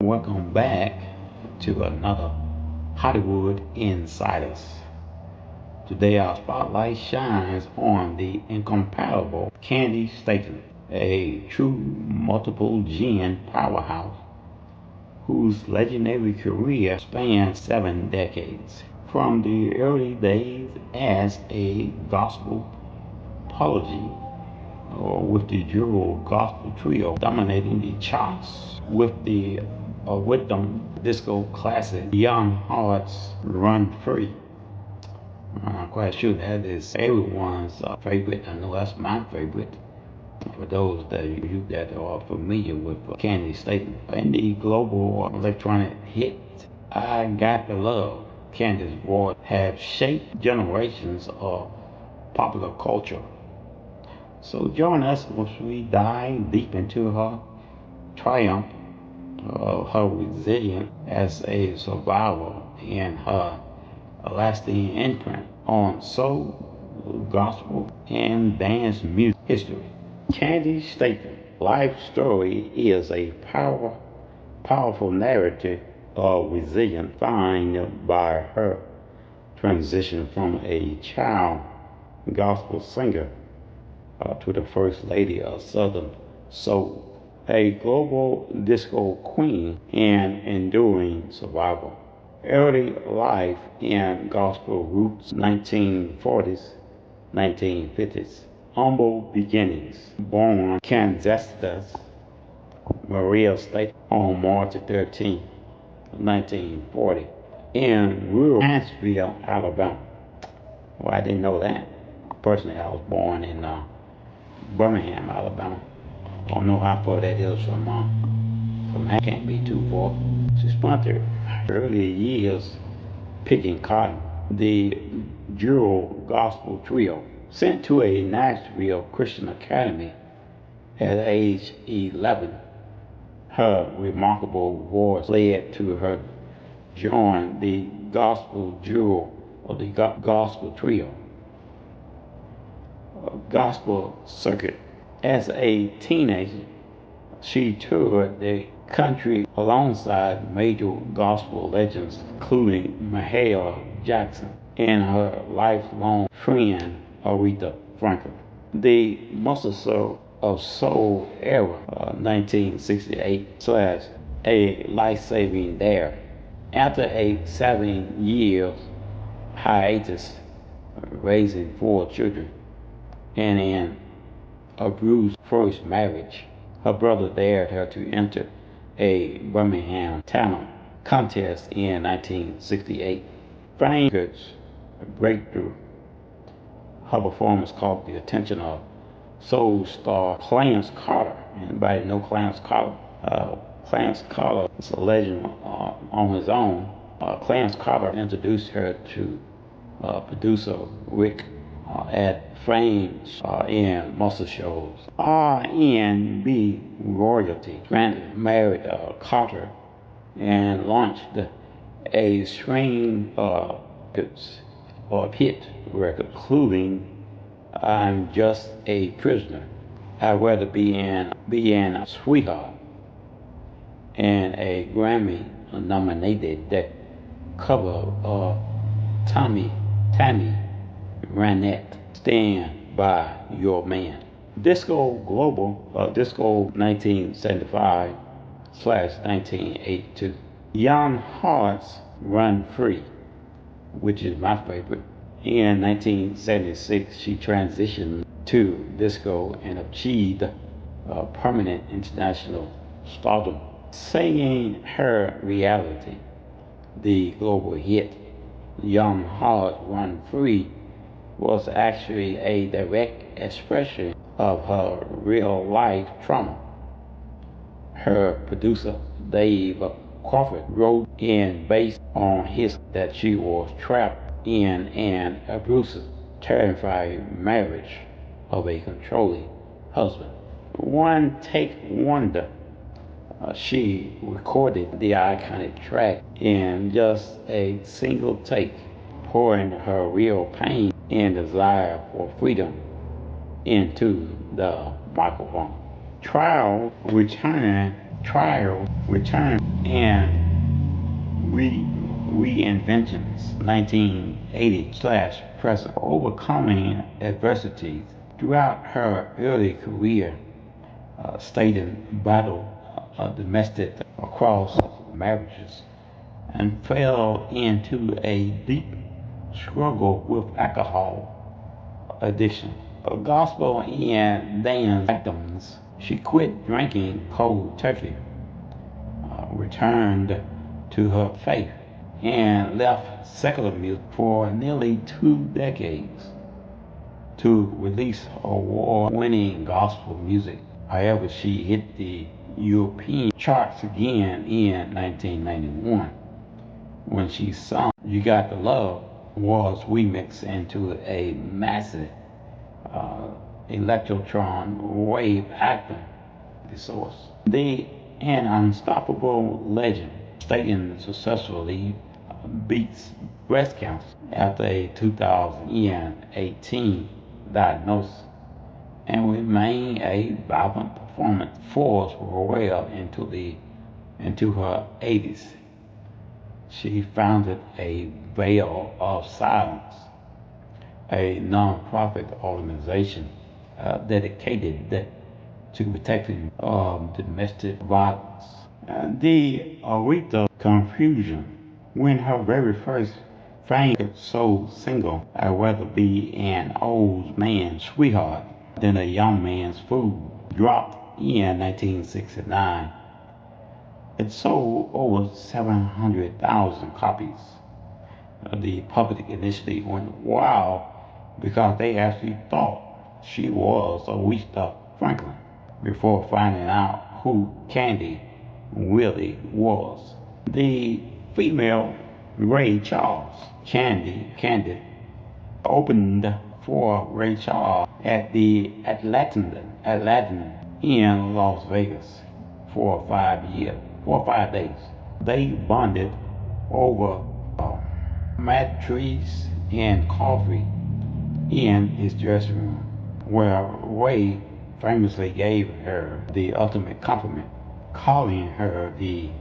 Welcome back to another Hollywood Insiders. Today our spotlight shines on the incomparable Candi Staton, a true multiple gen powerhouse whose legendary career spans 7 decades. From the early days as a gospel apology with the dual gospel trio dominating the charts with the rhythm disco classic Young Hearts Run Free. I'm quite sure that is everyone's favorite. I know that's my favorite. For those that are familiar with Candi Staton. In the global electronic hit I Got the Love, Candi's voice have shaped generations of popular culture. So join us as we dive deep into her triumph, her resilience as a survivor, and her lasting imprint on soul, gospel, and dance music history. Candi Staton's life story is a powerful narrative of resilience defined by her transition from a child gospel singer to the First Lady of Southern Soul, a global disco queen and enduring survivor. Early life in gospel roots 1940s, 1950s. Humble beginnings. Born Kansas, Real State on March 13, 1940, in rural Huntsville, Alabama. Well, I didn't know that. Personally, I was born in Birmingham, Alabama. I don't know how far that is from that. Can't be too far. She spent her early years picking cotton. The dual gospel trio, sent to a Nashville Christian Academy at age 11, her remarkable voice led to her join the gospel duo or the gospel trio gospel circuit. As a teenager, she toured the country alongside major gospel legends, including Mahalia Jackson and her lifelong friend Aretha Franklin. The Muscle of Soul era, 1968 slash a life-saving dare. After a 7 year hiatus, raising 4 children, and in a bruised first marriage, her brother dared her to enter a Birmingham talent contest in 1968. Frankfurt's breakthrough. Her performance caught the attention of soul star Clarence Carter. Anybody know Clarence Carter? Clarence Carter is a legend on his own. Clarence Carter introduced her to producer Rick at Frames in muscle shows. R&B royalty. Grant married Carter and launched a string of hit records, including I'm Just a Prisoner, I'd Rather Be in Sweetheart, and a Grammy nominated cover of Tammy Ranette, Stand By Your Man. Disco Global, Disco 1975 slash 1982. Young Hearts Run Free, which is my favorite. In 1976, she transitioned to disco and achieved permanent international stardom, singing her reality. The global hit Young Hearts Run Free was actually a direct expression of her real life trauma. Her producer, Dave Crawford, wrote in based on his that she was trapped in an abusive, terrifying marriage of a controlling husband. One take wonder. She recorded the iconic track in just a single take, pouring her real pain and desire for freedom into the microphone. Trial return trials, returns, and reinventions, 1980/present, overcoming adversities. Throughout her early career, Staton battled domestic across marriages and fell into a deep struggle with alcohol addiction. Gospel and dance anthems. She quit drinking cold turkey, returned to her faith, and left secular music for nearly 2 decades to release award-winning gospel music. However, she hit the European charts again in 1991 when she sung You Got the Love was remixed into a massive electrotron wave anthem. The source. An unstoppable legend. Staton successfully beats breast cancer after a 2018 diagnosis and remained a vibrant performance force well into her 80s. She founded a Veil of Silence, a non-profit organization dedicated to protecting domestic violence. The Aretha confusion when her very first famous soul single, I'd rather be an old man's sweetheart than a young man's fool, dropped in 1969. It sold over 700,000 copies. The public initially went wild because they actually thought she was Aretha Franklin before finding out who Candi really was. The female Ray Charles, Candi, opened for Ray Charles at the Atlantic in Las Vegas for 5 days. They bonded over mattress and coffee in his dressing room, where Ray famously gave her the ultimate compliment, calling her the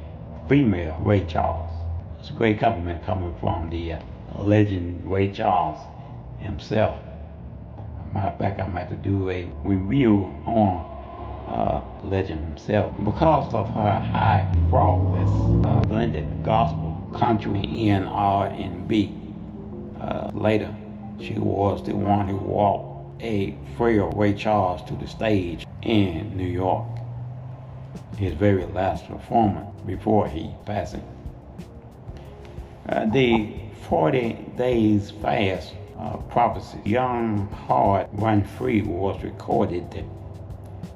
female Ray Charles. It's a great compliment coming from the legend Ray Charles himself. Matter of fact, I'm going to have to do a review on legend himself because of her high flawless blended gospel, country, and R&B. Later, she was the one who walked a frail Ray Charles to the stage in New York, his very last performance before he passed. The 40 Days Fast Prophecy, Young Heart Run Free, was recorded.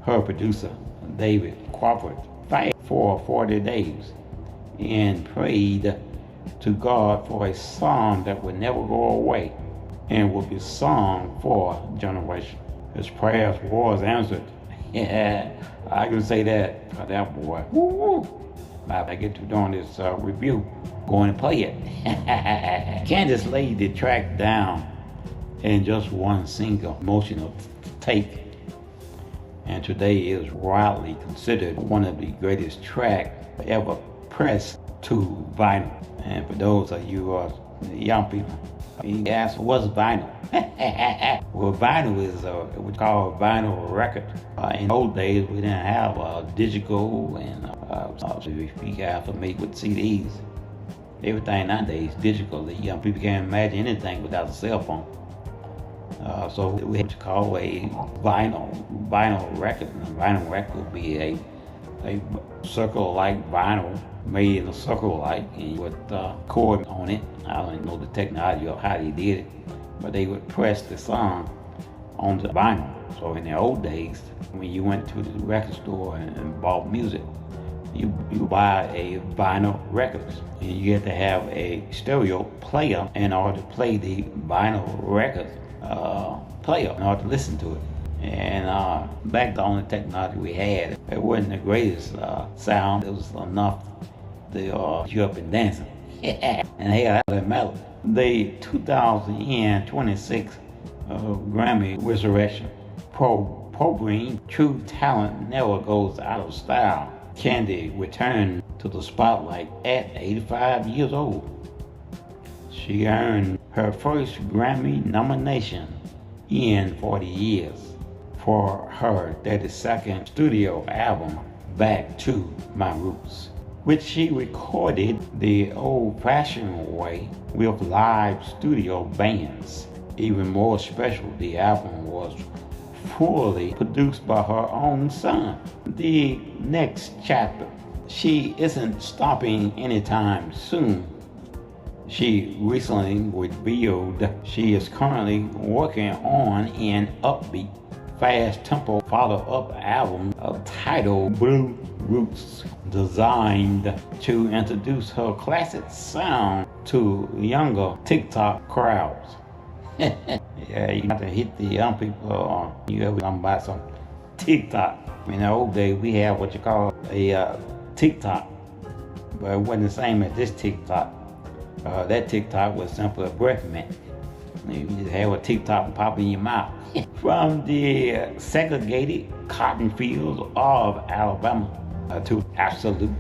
Her producer, David Crawford, fasted for 40 days and prayed to God for a song that would never go away and would be sung for generations. His prayers was answered. Yeah, I can say that. That boy. Woo-woo. I get to doing this review, go and play it. Candace laid the track down in just one single emotional take, and today is widely considered one of the greatest tracks ever pressed to vinyl. And for those of you young people, you ask, what's vinyl? Well, vinyl is what we call a vinyl record. In old days, we didn't have digital, and if you guys are familiar with CDs, everything nowadays digital. The young people can't imagine anything without a cell phone. So we have to call a vinyl record. And a vinyl record would be a circle-like vinyl made in a circle-like, and with cord on it. I don't know the technology of how they did it, but they would press the song on the vinyl. So in the old days, when you went to the record store and bought music, you buy a vinyl record, and you had to have a stereo player in order to play the vinyl record player in order to listen to it. And back the only technology we had, it wasn't the greatest sound. It was enough to get you up and dancing. And hey, that didn't matter. The 2026 Grammy Resurrection program, True Talent Never Goes Out of Style, Candi returned to the spotlight at 85 years old. She earned her first Grammy nomination in 40 years for her 32nd studio album, Back to My Roots, which she recorded the old-fashioned way with live studio bands. Even more special, the album was fully produced by her own son. The next chapter. She isn't stopping anytime soon. She recently revealed she is currently working on an upbeat, fast-tempo follow-up album titled Blue Roots, designed to introduce her classic sound to younger TikTok crowds. Yeah, you have to hit the young people you ever talking about some TikTok. In the old days, we had what you call a TikTok, but it wasn't the same as this TikTok. That TikTok was simply a breath mint. You just have a TikTok pop in your mouth. From the segregated cotton fields of Alabama to absolute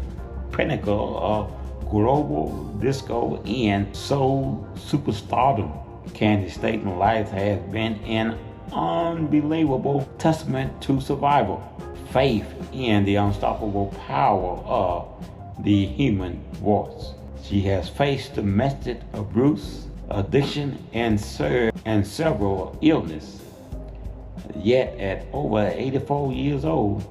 pinnacle of global disco and soul superstardom, Candi Staton's life has been an unbelievable testament to survival, faith in the unstoppable power of the human voice. She has faced domestic abuse, addiction, and several illnesses. Yet at over 84 years old,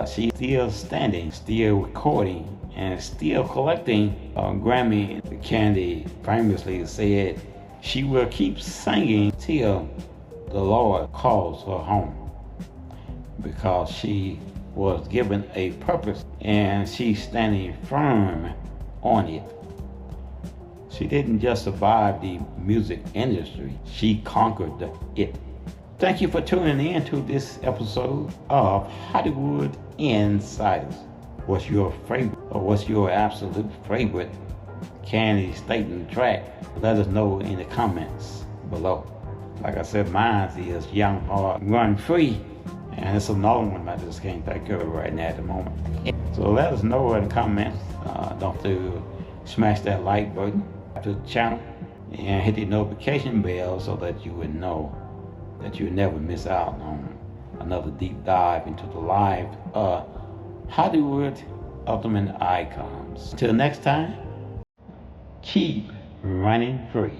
she's still standing, still recording, and still collecting Grammy. Candi famously said she will keep singing till the Lord calls her home, because she was given a purpose and she's standing firm on it. She didn't just survive the music industry, she conquered it. Thank you for tuning in to this episode of Hollywood Insiders. What's your favorite, or what's your absolute favorite Candi Staton track? Let us know in the comments below. Like I said, mine is Young Heart Run Free, and it's another one I just can't think of right now at the moment. So let us know in the comments. Don't forget to smash that like button to the channel and hit the notification bell so that you would know that you never miss out on another deep dive into the life of Hollywood ultimate icons. Till next time, keep running free.